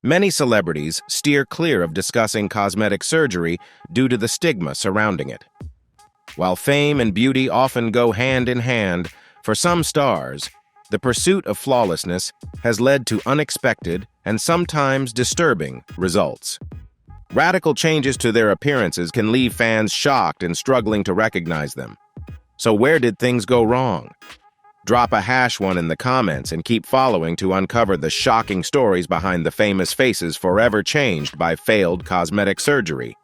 Many celebrities steer clear of discussing cosmetic surgery due to the stigma surrounding it. While fame and beauty often go hand in hand, for some stars, the pursuit of flawlessness has led to unexpected and sometimes disturbing results. Radical changes to their appearances can leave fans shocked and struggling to recognize them. So where did things go wrong? Drop a #1 in the comments and keep following to uncover the shocking stories behind the famous faces forever changed by failed cosmetic surgery.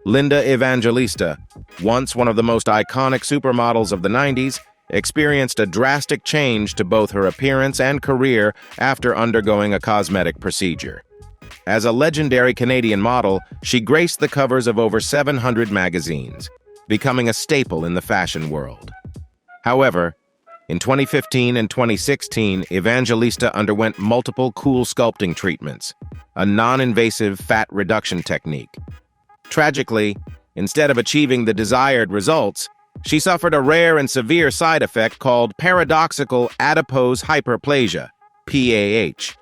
Linda Evangelista, once one of the most iconic supermodels of the 90s, experienced a drastic change to both her appearance and career after undergoing a cosmetic procedure. As a legendary Canadian model, she graced the covers of over 700 magazines, becoming a staple in the fashion world. However, in 2015 and 2016, Evangelista underwent multiple cool sculpting treatments, a non-invasive fat reduction technique. Tragically, instead of achieving the desired results, she suffered a rare and severe side effect called paradoxical adipose hyperplasia, PAH.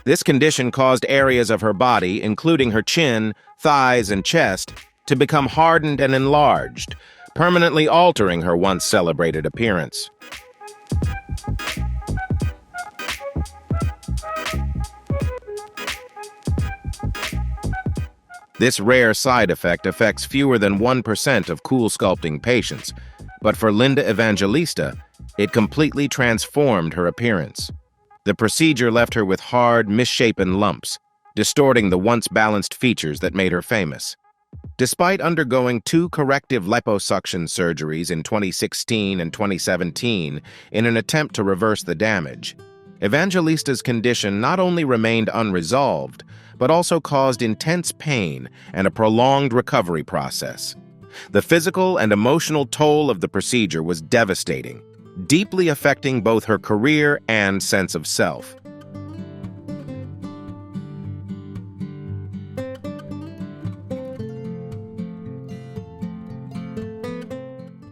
This condition caused areas of her body, including her chin, thighs, and chest, to become hardened and enlarged, permanently altering her once celebrated appearance. This rare side effect affects fewer than 1% of cool sculpting patients, but for Linda Evangelista, it completely transformed her appearance. The procedure left her with hard, misshapen lumps, distorting the once balanced features that made her famous. Despite undergoing 2 corrective liposuction surgeries in 2016 and 2017 in an attempt to reverse the damage, Evangelista's condition not only remained unresolved, but also caused intense pain and a prolonged recovery process. The physical and emotional toll of the procedure was devastating, deeply affecting both her career and sense of self.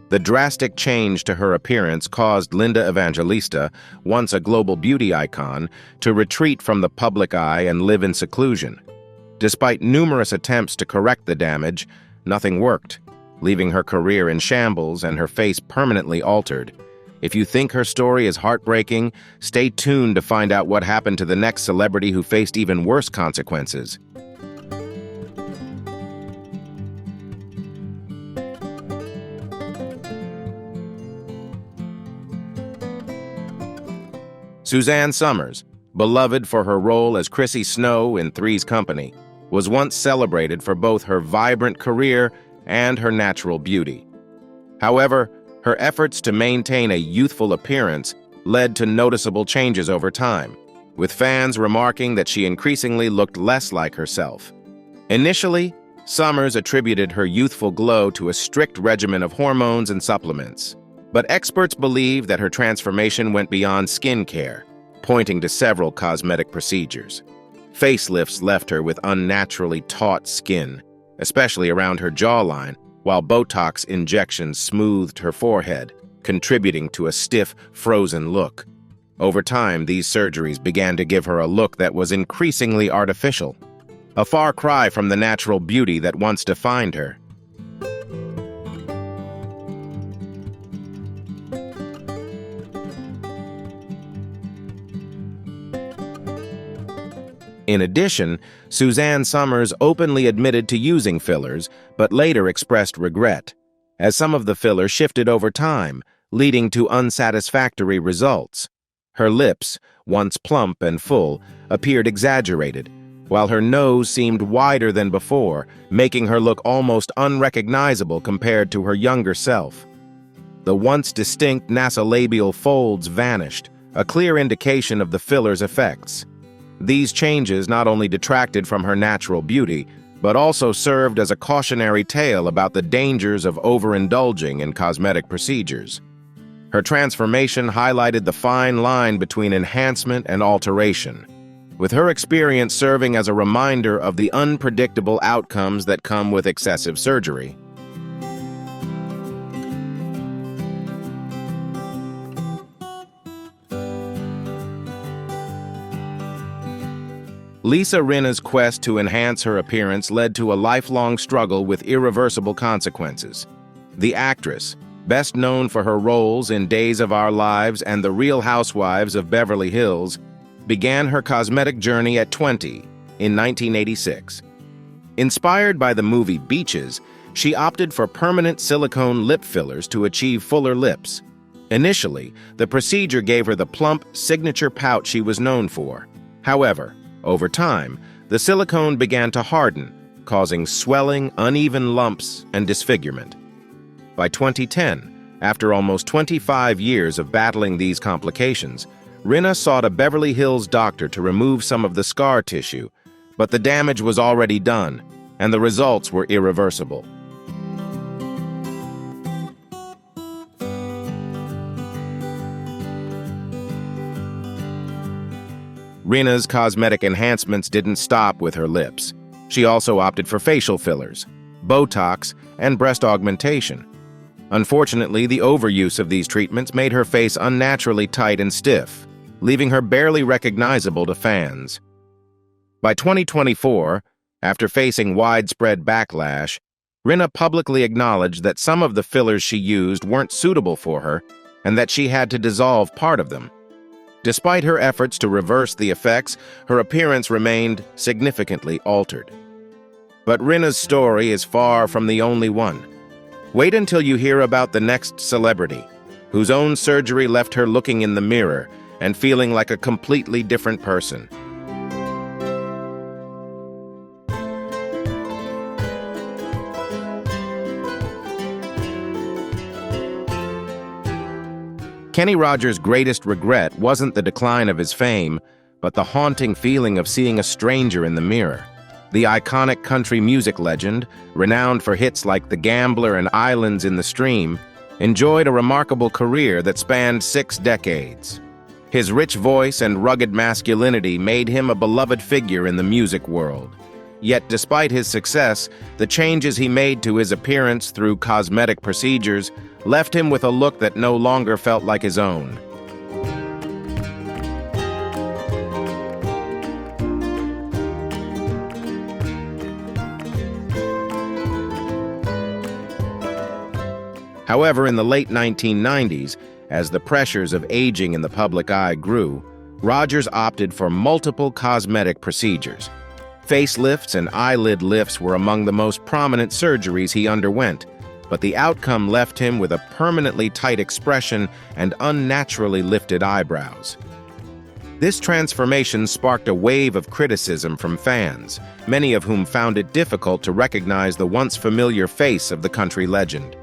The drastic change to her appearance caused Linda Evangelista, once a global beauty icon, to retreat from the public eye and live in seclusion. Despite numerous attempts to correct the damage, nothing worked, leaving her career in shambles and her face permanently altered. If you think her story is heartbreaking, stay tuned to find out what happened to the next celebrity who faced even worse consequences. Suzanne Somers, beloved for her role as Chrissy Snow in Three's Company, was once celebrated for both her vibrant career and her natural beauty. However, her efforts to maintain a youthful appearance led to noticeable changes over time, with fans remarking that she increasingly looked less like herself. Initially, Somers attributed her youthful glow to a strict regimen of hormones and supplements. But experts believe that her transformation went beyond skincare, pointing to several cosmetic procedures. Facelifts left her with unnaturally taut skin, especially around her jawline, while Botox injections smoothed her forehead, contributing to a stiff, frozen look. Over time, these surgeries began to give her a look that was increasingly artificial, a far cry from the natural beauty that once defined her. In addition, Suzanne Somers openly admitted to using fillers, but later expressed regret, as some of the filler shifted over time, leading to unsatisfactory results. Her lips, once plump and full, appeared exaggerated, while her nose seemed wider than before, making her look almost unrecognizable compared to her younger self. The once distinct nasolabial folds vanished, a clear indication of the filler's effects. These changes not only detracted from her natural beauty, but also served as a cautionary tale about the dangers of overindulging in cosmetic procedures. Her transformation highlighted the fine line between enhancement and alteration, with her experience serving as a reminder of the unpredictable outcomes that come with excessive surgery. Lisa Rinna's quest to enhance her appearance led to a lifelong struggle with irreversible consequences. The actress, best known for her roles in Days of Our Lives and The Real Housewives of Beverly Hills, began her cosmetic journey at 20 in 1986. Inspired by the movie Beaches, she opted for permanent silicone lip fillers to achieve fuller lips. Initially, the procedure gave her the plump, signature pout she was known for. However, over time, the silicone began to harden, causing swelling, uneven lumps, and disfigurement. By 2010, after almost 25 years of battling these complications, Rinna sought a Beverly Hills doctor to remove some of the scar tissue, but the damage was already done, and the results were irreversible. Rinna's cosmetic enhancements didn't stop with her lips. She also opted for facial fillers, Botox, and breast augmentation. Unfortunately, the overuse of these treatments made her face unnaturally tight and stiff, leaving her barely recognizable to fans. By 2024, after facing widespread backlash, Rinna publicly acknowledged that some of the fillers she used weren't suitable for her and that she had to dissolve part of them. Despite her efforts to reverse the effects, her appearance remained significantly altered. But Rinna's story is far from the only one. Wait until you hear about the next celebrity, whose own surgery left her looking in the mirror and feeling like a completely different person. Kenny Rogers' greatest regret wasn't the decline of his fame, but the haunting feeling of seeing a stranger in the mirror. The iconic country music legend, renowned for hits like The Gambler and Islands in the Stream, enjoyed a remarkable career that spanned 6 decades. His rich voice and rugged masculinity made him a beloved figure in the music world. Yet despite his success, the changes he made to his appearance through cosmetic procedures left him with a look that no longer felt like his own. However, in the late 1990s, as the pressures of aging in the public eye grew, Rogers opted for multiple cosmetic procedures. Facelifts and eyelid lifts were among the most prominent surgeries he underwent, but the outcome left him with a permanently tight expression and unnaturally lifted eyebrows. This transformation sparked a wave of criticism from fans, many of whom found it difficult to recognize the once familiar face of the country legend.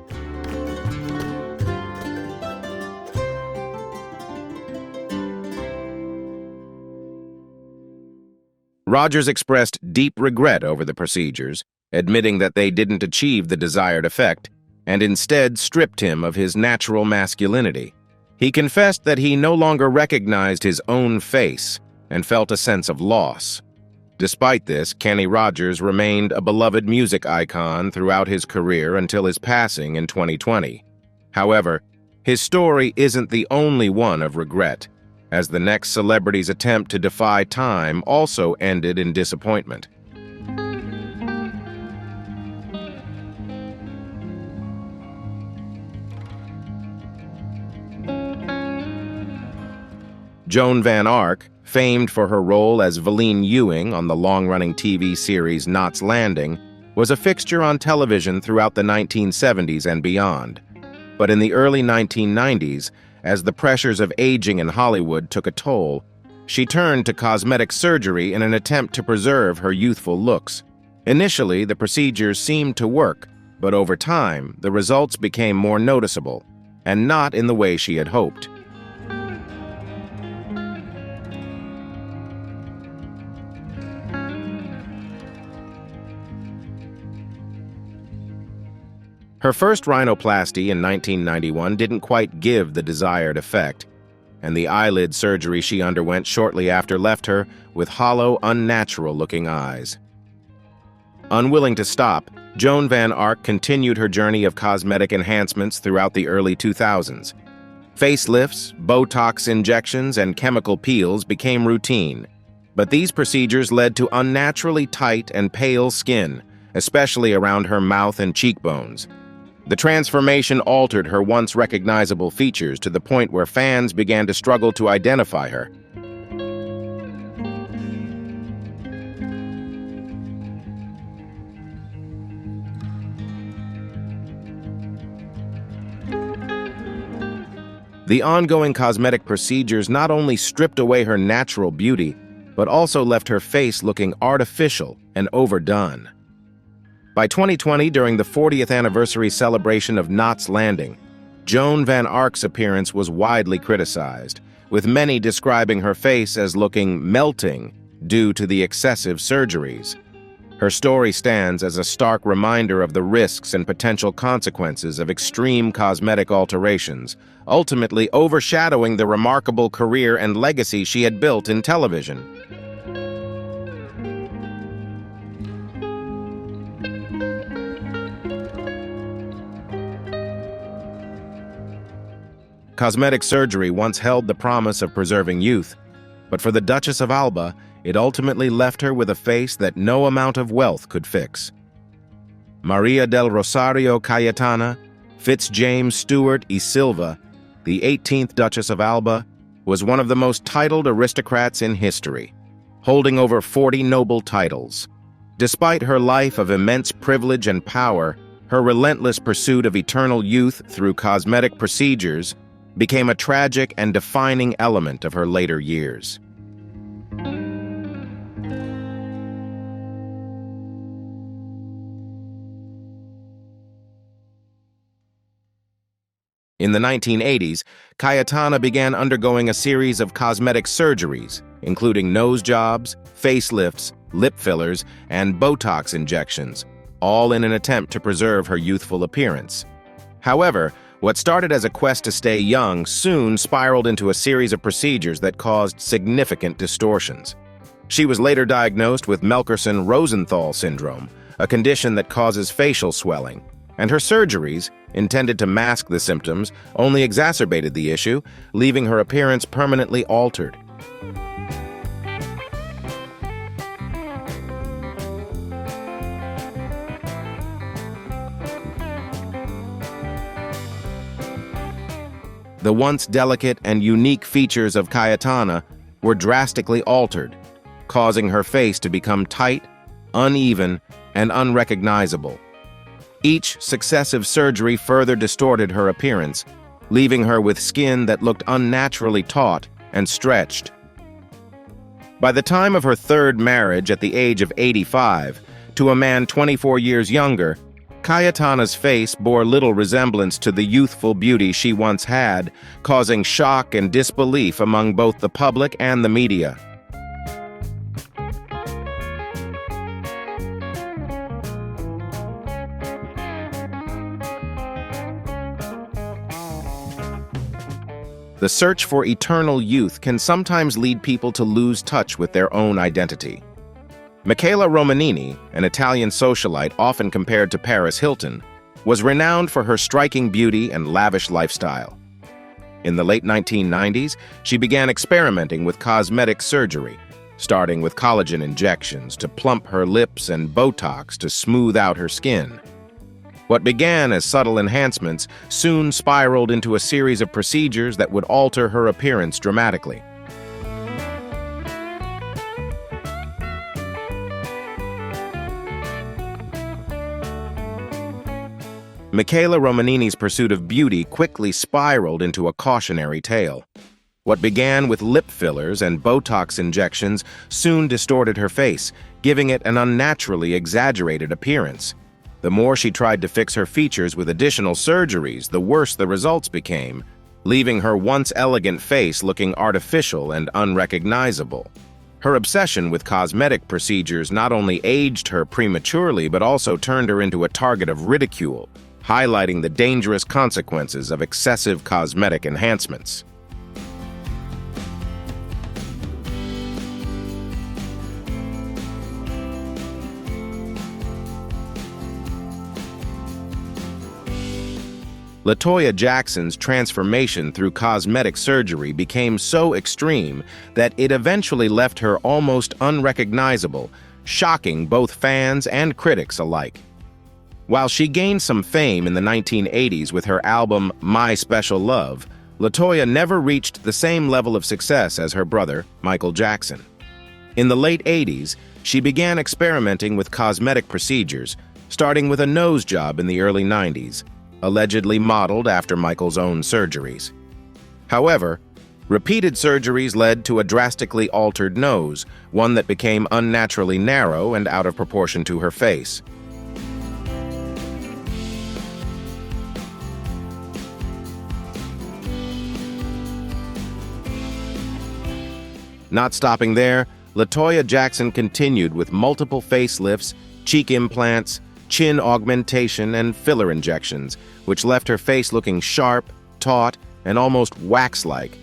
Rogers expressed deep regret over the procedures, admitting that they didn't achieve the desired effect, and instead stripped him of his natural masculinity. He confessed that he no longer recognized his own face and felt a sense of loss. Despite this, Kenny Rogers remained a beloved music icon throughout his career until his passing in 2020. However, his story isn't the only one of regret, as the next celebrity's attempt to defy time also ended in disappointment. Joan Van Ark, famed for her role as Valene Ewing on the long-running TV series Knots Landing, was a fixture on television throughout the 1970s and beyond. But in the early 1990s, as the pressures of aging in Hollywood took a toll, she turned to cosmetic surgery in an attempt to preserve her youthful looks. Initially, the procedures seemed to work, but over time, the results became more noticeable, and not in the way she had hoped. Her first rhinoplasty in 1991 didn't quite give the desired effect, and the eyelid surgery she underwent shortly after left her with hollow, unnatural-looking eyes. Unwilling to stop, Joan Van Ark continued her journey of cosmetic enhancements throughout the early 2000s. Facelifts, Botox injections, and chemical peels became routine, But these procedures led to unnaturally tight and pale skin, especially around her mouth and cheekbones. The transformation altered her once recognizable features to the point where fans began to struggle to identify her. The ongoing cosmetic procedures not only stripped away her natural beauty, but also left her face looking artificial and overdone. By 2020, during the 40th anniversary celebration of Knots Landing, Joan Van Ark's appearance was widely criticized, with many describing her face as looking melting due to the excessive surgeries. Her story stands as a stark reminder of the risks and potential consequences of extreme cosmetic alterations, ultimately overshadowing the remarkable career and legacy she had built in television. Cosmetic surgery once held the promise of preserving youth, but for the Duchess of Alba, it ultimately left her with a face that no amount of wealth could fix. Maria del Rosario Cayetana Fitzjames Stewart y Silva, the 18th Duchess of Alba, was one of the most titled aristocrats in history, holding over 40 noble titles. Despite her life of immense privilege and power, her relentless pursuit of eternal youth through cosmetic procedures became a tragic and defining element of her later years. In the 1980s, Cayetana began undergoing a series of cosmetic surgeries, including nose jobs, facelifts, lip fillers, and Botox injections, all in an attempt to preserve her youthful appearance. However, what started as a quest to stay young soon spiraled into a series of procedures that caused significant distortions. She was later diagnosed with Melkerson-Rosenthal syndrome, a condition that causes facial swelling, and her surgeries, intended to mask the symptoms, only exacerbated the issue, leaving her appearance permanently altered. The once delicate and unique features of Cayetana were drastically altered, causing her face to become tight, uneven, and unrecognizable. Each successive surgery further distorted her appearance, leaving her with skin that looked unnaturally taut and stretched. By the time of her third marriage at the age of 85, to a man 24 years younger, Cayetana's face bore little resemblance to the youthful beauty she once had, causing shock and disbelief among both the public and the media. The search for eternal youth can sometimes lead people to lose touch with their own identity. Michaela Romanini, an Italian socialite often compared to Paris Hilton, was renowned for her striking beauty and lavish lifestyle. In the late 1990s, she began experimenting with cosmetic surgery, starting with collagen injections to plump her lips and Botox to smooth out her skin. What began as subtle enhancements soon spiraled into a series of procedures that would alter her appearance dramatically. Michaela Romanini's pursuit of beauty quickly spiraled into a cautionary tale. What began with lip fillers and Botox injections soon distorted her face, giving it an unnaturally exaggerated appearance. The more she tried to fix her features with additional surgeries, the worse the results became, leaving her once elegant face looking artificial and unrecognizable. Her obsession with cosmetic procedures not only aged her prematurely but also turned her into a target of ridicule, highlighting the dangerous consequences of excessive cosmetic enhancements. LaToya Jackson's transformation through cosmetic surgery became so extreme that it eventually left her almost unrecognizable, shocking both fans and critics alike. While she gained some fame in the 1980s with her album My Special Love, LaToya never reached the same level of success as her brother, Michael Jackson. In the late 80s, she began experimenting with cosmetic procedures, starting with a nose job in the early 90s, allegedly modeled after Michael's own surgeries. However, repeated surgeries led to a drastically altered nose, one that became unnaturally narrow and out of proportion to her face. Not stopping there, LaToya Jackson continued with multiple facelifts, cheek implants, chin augmentation, and filler injections, which left her face looking sharp, taut, and almost wax-like.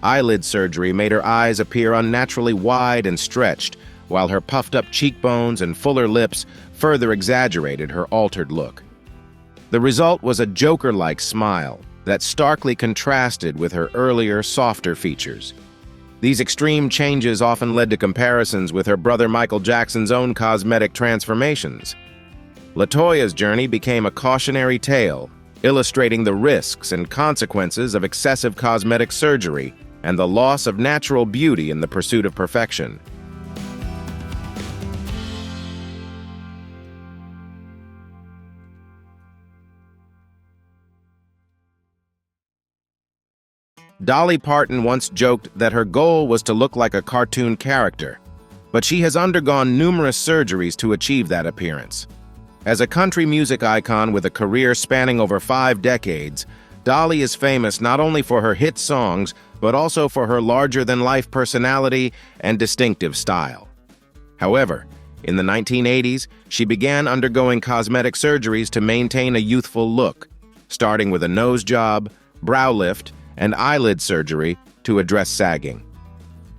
Eyelid surgery made her eyes appear unnaturally wide and stretched, while her puffed-up cheekbones and fuller lips further exaggerated her altered look. The result was a Joker-like smile that starkly contrasted with her earlier, softer features. These extreme changes often led to comparisons with her brother Michael Jackson's own cosmetic transformations. LaToya's journey became a cautionary tale, illustrating the risks and consequences of excessive cosmetic surgery and the loss of natural beauty in the pursuit of perfection. Dolly Parton once joked that her goal was to look like a cartoon character, but she has undergone numerous surgeries to achieve that appearance. As a country music icon with a career spanning over 5 decades, Dolly is famous not only for her hit songs, but also for her larger-than-life personality and distinctive style. However, in the 1980s, she began undergoing cosmetic surgeries to maintain a youthful look, starting with a nose job, brow lift, and eyelid surgery to address sagging.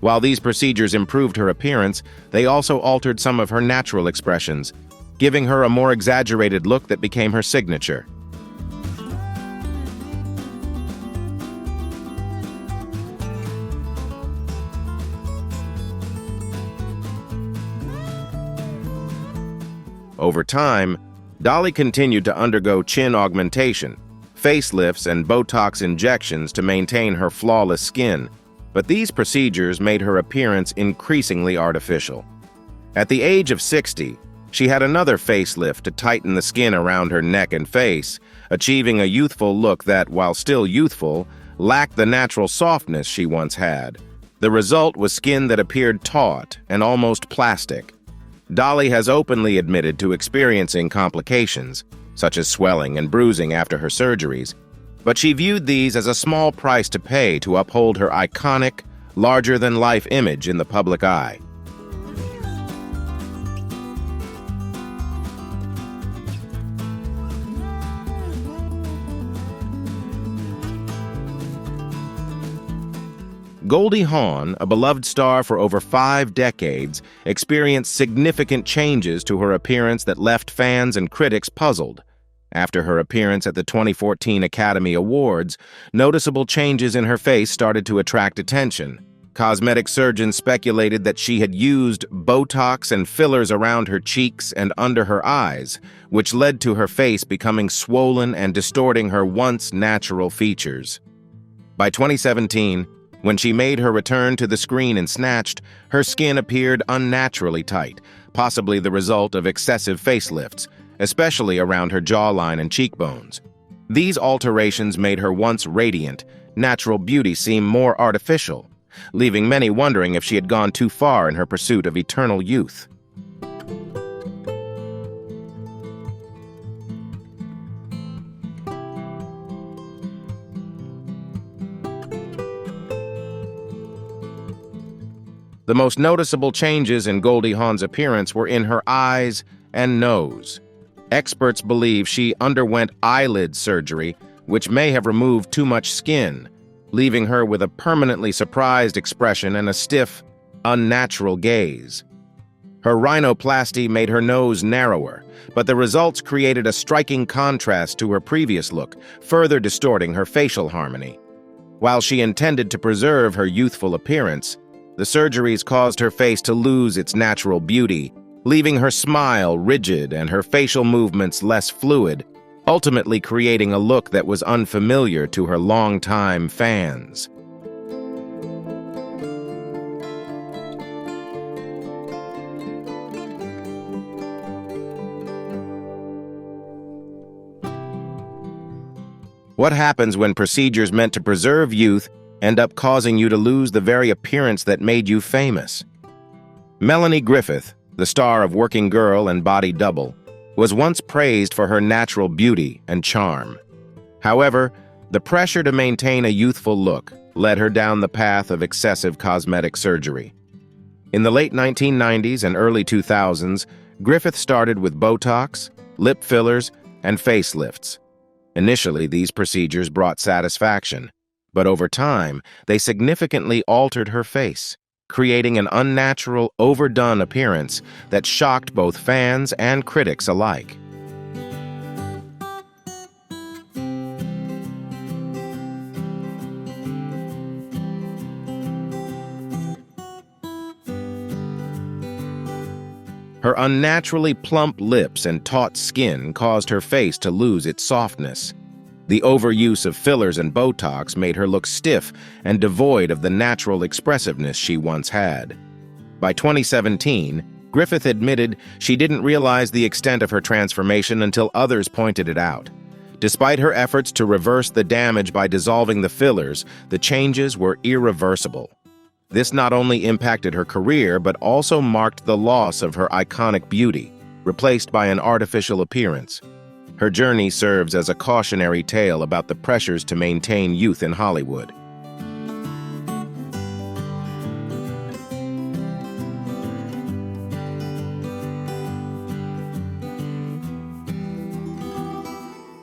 While these procedures improved her appearance, they also altered some of her natural expressions, giving her a more exaggerated look that became her signature. Over time, Dolly continued to undergo chin augmentation, facelifts, and Botox injections to maintain her flawless skin, but these procedures made her appearance increasingly artificial. At the age of 60, she had another facelift to tighten the skin around her neck and face, achieving a youthful look that, while still youthful, lacked the natural softness she once had. The result was skin that appeared taut and almost plastic. Dolly has openly admitted to experiencing complications, such as swelling and bruising after her surgeries, but she viewed these as a small price to pay to uphold her iconic, larger-than-life image in the public eye. Goldie Hawn, a beloved star for over 5 decades, experienced significant changes to her appearance that left fans and critics puzzled. After her appearance at the 2014 Academy Awards, noticeable changes in her face started to attract attention. Cosmetic surgeons speculated that she had used Botox and fillers around her cheeks and under her eyes, which led to her face becoming swollen and distorting her once natural features. By 2017, when she made her return to the screen in Snatched, her skin appeared unnaturally tight, possibly the result of excessive facelifts, especially around her jawline and cheekbones. These alterations made her once radiant, natural beauty seem more artificial, leaving many wondering if she had gone too far in her pursuit of eternal youth. The most noticeable changes in Goldie Hawn's appearance were in her eyes and nose. Experts believe she underwent eyelid surgery, which may have removed too much skin, leaving her with a permanently surprised expression and a stiff, unnatural gaze. Her rhinoplasty made her nose narrower, but the results created a striking contrast to her previous look, further distorting her facial harmony. While she intended to preserve her youthful appearance, the surgeries caused her face to lose its natural beauty, leaving her smile rigid and her facial movements less fluid, ultimately creating a look that was unfamiliar to her longtime fans. What happens when procedures meant to preserve youth end up causing you to lose the very appearance that made you famous? Melanie Griffith, the star of Working Girl and Body Double, was once praised for her natural beauty and charm. However, the pressure to maintain a youthful look led her down the path of excessive cosmetic surgery. In the late 1990s and early 2000s, Griffith started with Botox, lip fillers, and facelifts. Initially, these procedures brought satisfaction, but over time, they significantly altered her face, creating an unnatural, overdone appearance that shocked both fans and critics alike. Her unnaturally plump lips and taut skin caused her face to lose its softness. The overuse of fillers and Botox made her look stiff and devoid of the natural expressiveness she once had. By 2017, Griffith admitted she didn't realize the extent of her transformation until others pointed it out. Despite her efforts to reverse the damage by dissolving the fillers, the changes were irreversible. This not only impacted her career, but also marked the loss of her iconic beauty, replaced by an artificial appearance. Her journey serves as a cautionary tale about the pressures to maintain youth in Hollywood.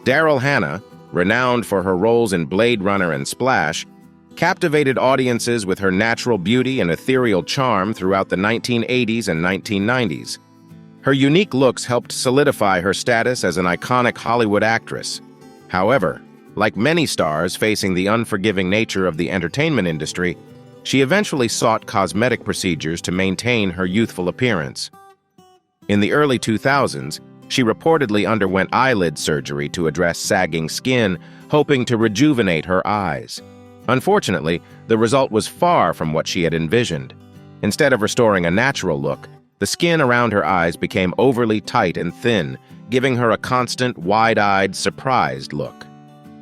Daryl Hannah, renowned for her roles in Blade Runner and Splash, captivated audiences with her natural beauty and ethereal charm throughout the 1980s and 1990s. Her unique looks helped solidify her status as an iconic Hollywood actress. However, like many stars facing the unforgiving nature of the entertainment industry, she eventually sought cosmetic procedures to maintain her youthful appearance. In the early 2000s, she reportedly underwent eyelid surgery to address sagging skin, hoping to rejuvenate her eyes. Unfortunately, the result was far from what she had envisioned. Instead of restoring a natural look, the skin around her eyes became overly tight and thin, giving her a constant, wide-eyed, surprised look.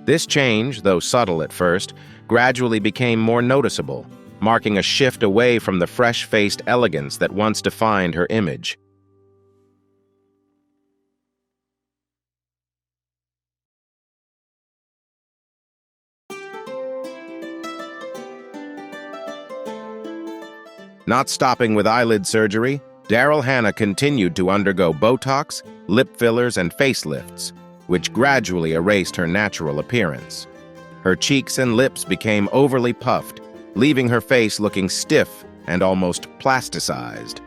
This change, though subtle at first, gradually became more noticeable, marking a shift away from the fresh-faced elegance that once defined her image. Not stopping with eyelid surgery, Daryl Hannah continued to undergo Botox, lip fillers, and facelifts, which gradually erased her natural appearance. Her cheeks and lips became overly puffed, leaving her face looking stiff and almost plasticized.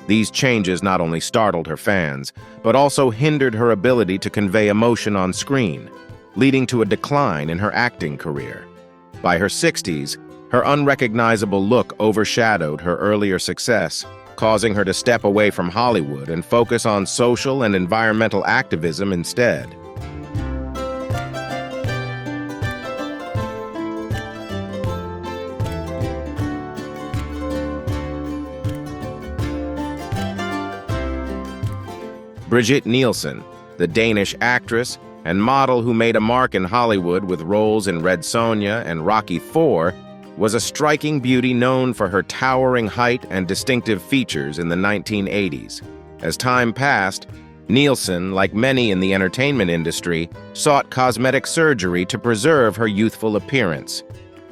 These changes not only startled her fans, but also hindered her ability to convey emotion on screen, leading to a decline in her acting career. By her 60s, her unrecognizable look overshadowed her earlier success, causing her to step away from Hollywood and focus on social and environmental activism instead. Bridget Nielsen, the Danish actress and model who made a mark in Hollywood with roles in Red Sonja and Rocky IV, was a striking beauty known for her towering height and distinctive features in the 1980s. As time passed, Nielsen, like many in the entertainment industry, sought cosmetic surgery to preserve her youthful appearance.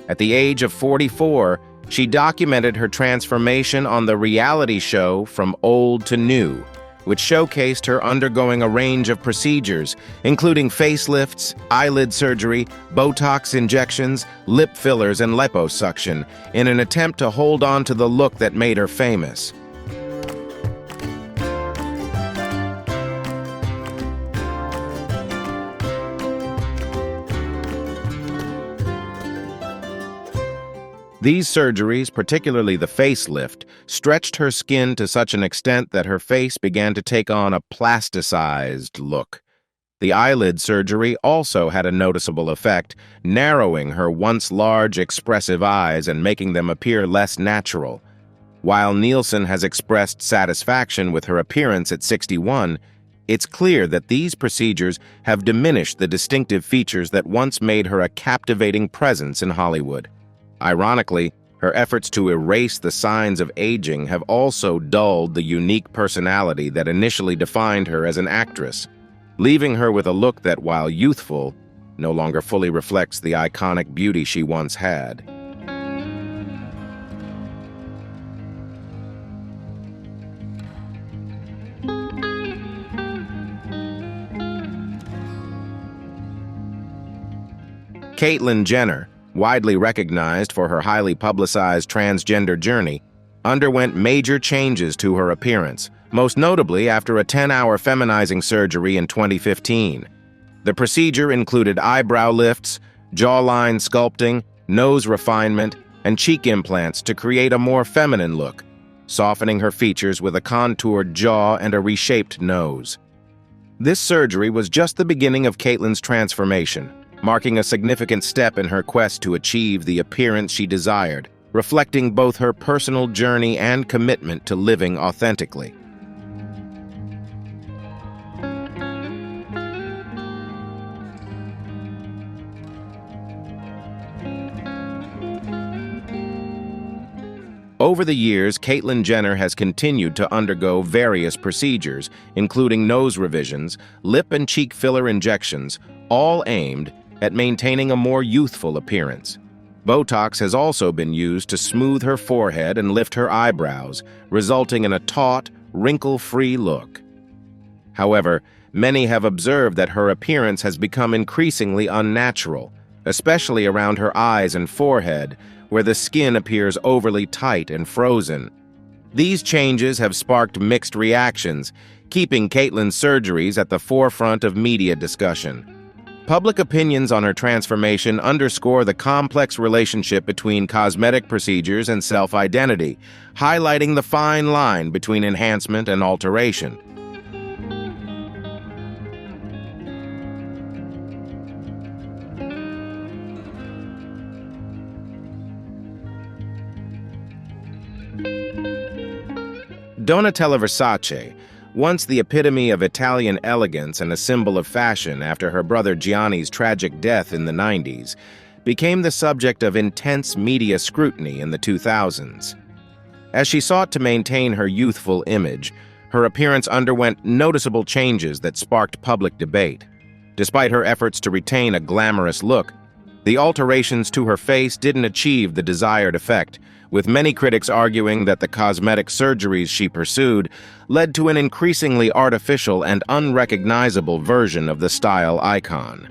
At the age of 44, she documented her transformation on the reality show From Old to New, which showcased her undergoing a range of procedures, including facelifts, eyelid surgery, Botox injections, lip fillers, and liposuction, in an attempt to hold on to the look that made her famous. These surgeries, particularly the facelift, stretched her skin to such an extent that her face began to take on a plasticized look. The eyelid surgery also had a noticeable effect, narrowing her once large, expressive eyes and making them appear less natural. While Nielsen has expressed satisfaction with her appearance at 61, it's clear that these procedures have diminished the distinctive features that once made her a captivating presence in Hollywood. Ironically, her efforts to erase the signs of aging have also dulled the unique personality that initially defined her as an actress, leaving her with a look that, while youthful, no longer fully reflects the iconic beauty she once had. Caitlyn Jenner, widely recognized for her highly publicized transgender journey, underwent major changes to her appearance, most notably after a 10-hour feminizing surgery in 2015. The procedure included eyebrow lifts, jawline sculpting, nose refinement, and cheek implants to create a more feminine look, softening her features with a contoured jaw and a reshaped nose. This surgery was just the beginning of Caitlyn's transformation, marking a significant step in her quest to achieve the appearance she desired, reflecting both her personal journey and commitment to living authentically. Over the years, Caitlyn Jenner has continued to undergo various procedures, including nose revisions, lip and cheek filler injections, all aimed at maintaining a more youthful appearance. Botox has also been used to smooth her forehead and lift her eyebrows, resulting in a taut, wrinkle-free look. However, many have observed that her appearance has become increasingly unnatural, especially around her eyes and forehead, where the skin appears overly tight and frozen. These changes have sparked mixed reactions, keeping Caitlyn's surgeries at the forefront of media discussion. Public opinions on her transformation underscore the complex relationship between cosmetic procedures and self-identity, highlighting the fine line between enhancement and alteration. Donatella Versace, once the epitome of Italian elegance and a symbol of fashion after her brother Gianni's tragic death in the 90s, became the subject of intense media scrutiny in the 2000s. As she sought to maintain her youthful image, her appearance underwent noticeable changes that sparked public debate. Despite her efforts to retain a glamorous look, the alterations to her face didn't achieve the desired effect, with many critics arguing that the cosmetic surgeries she pursued led to an increasingly artificial and unrecognizable version of the style icon.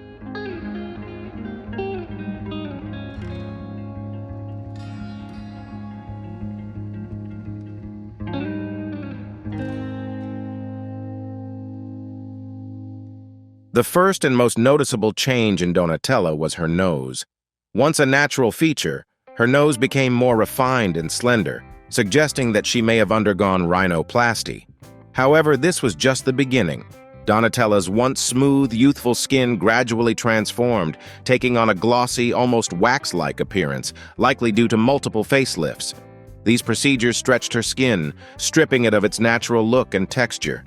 The first and most noticeable change in Donatella was her nose. Once a natural feature, her nose became more refined and slender, suggesting that she may have undergone rhinoplasty. However, this was just the beginning. Donatella's once smooth, youthful skin gradually transformed, taking on a glossy, almost wax-like appearance, likely due to multiple facelifts. These procedures stretched her skin, stripping it of its natural look and texture.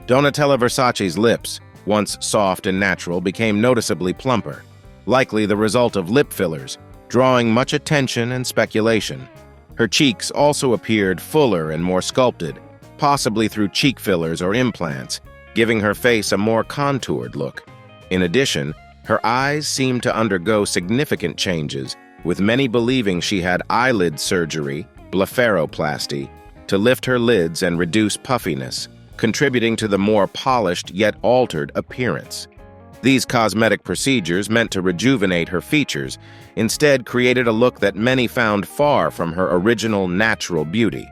Donatella Versace's lips, once soft and natural, became noticeably plumper, likely the result of lip fillers, drawing much attention and speculation. Her cheeks also appeared fuller and more sculpted, possibly through cheek fillers or implants, giving her face a more contoured look. In addition, her eyes seemed to undergo significant changes, with many believing she had eyelid surgery, blepharoplasty, to lift her lids and reduce puffiness, contributing to the more polished yet altered appearance. These cosmetic procedures, meant to rejuvenate her features, instead created a look that many found far from her original natural beauty.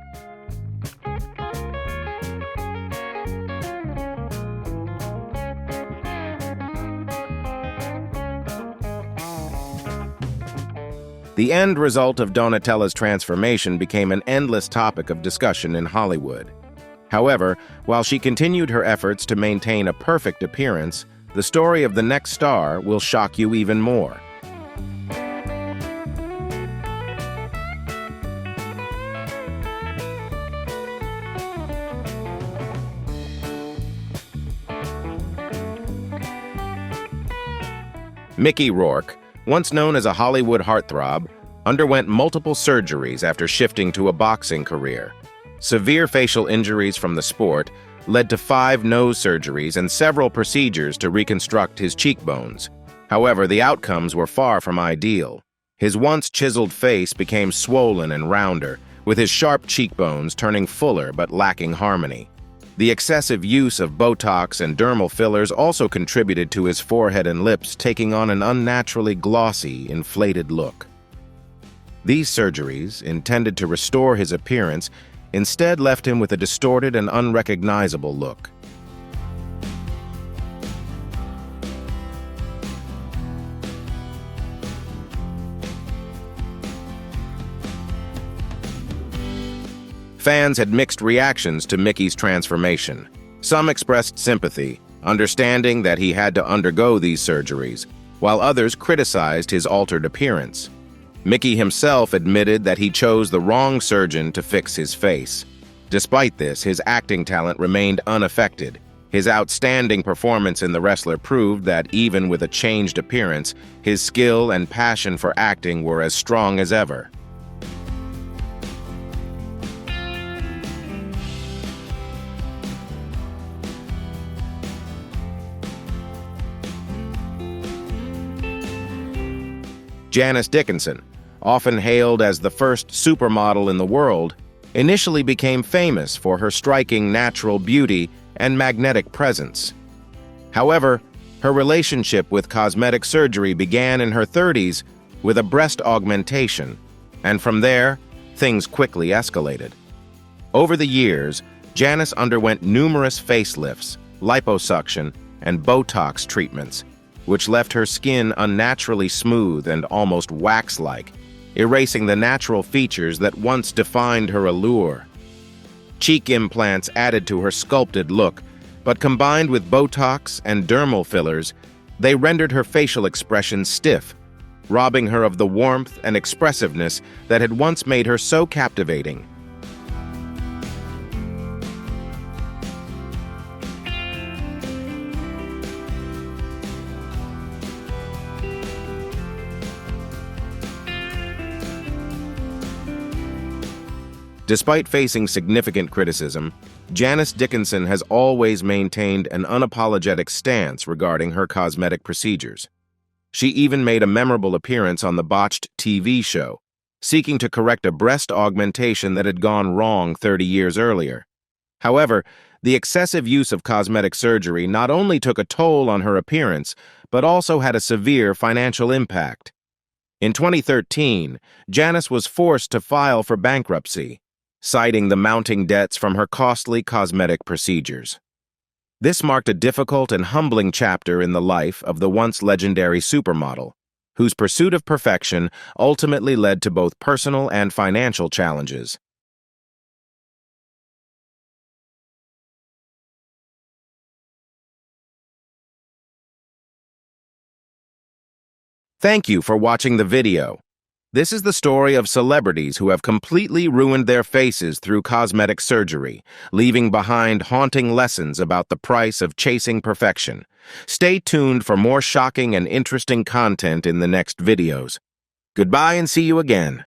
The end result of Donatella's transformation became an endless topic of discussion in Hollywood. However, while she continued her efforts to maintain a perfect appearance, the story of the next star will shock you even more. Mickey Rourke, once known as a Hollywood heartthrob, underwent multiple surgeries after shifting to a boxing career. Severe facial injuries from the sport led to 5 nose surgeries and several procedures to reconstruct his cheekbones. However, the outcomes were far from ideal. His once chiseled face became swollen and rounder, with his sharp cheekbones turning fuller but lacking harmony. The excessive use of Botox and dermal fillers also contributed to his forehead and lips taking on an unnaturally glossy, inflated look. These surgeries, intended to restore his appearance, instead left him with a distorted and unrecognizable look. Fans had mixed reactions to Mickey's transformation. Some expressed sympathy, understanding that he had to undergo these surgeries, while others criticized his altered appearance. Mickey himself admitted that he chose the wrong surgeon to fix his face. Despite this, his acting talent remained unaffected. His outstanding performance in The Wrestler proved that even with a changed appearance, his skill and passion for acting were as strong as ever. Janice Dickinson, often hailed as the first supermodel in the world, initially became famous for her striking natural beauty and magnetic presence. However, her relationship with cosmetic surgery began in her 30s with a breast augmentation, and from there, things quickly escalated. Over the years, Janice underwent numerous facelifts, liposuction, and Botox treatments, which left her skin unnaturally smooth and almost wax-like, erasing the natural features that once defined her allure. Cheek implants added to her sculpted look, but combined with Botox and dermal fillers, they rendered her facial expression stiff, robbing her of the warmth and expressiveness that had once made her so captivating. Despite facing significant criticism, Janice Dickinson has always maintained an unapologetic stance regarding her cosmetic procedures. She even made a memorable appearance on the botched TV show, seeking to correct a breast augmentation that had gone wrong 30 years earlier. However, the excessive use of cosmetic surgery not only took a toll on her appearance, but also had a severe financial impact. In 2013, Janice was forced to file for bankruptcy, citing the mounting debts from her costly cosmetic procedures. This marked a difficult and humbling chapter in the life of the once legendary supermodel, whose pursuit of perfection ultimately led to both personal and financial challenges. Thank you for watching the video. This is the story of celebrities who have completely ruined their faces through cosmetic surgery, leaving behind haunting lessons about the price of chasing perfection. Stay tuned for more shocking and interesting content in the next videos. Goodbye and see you again.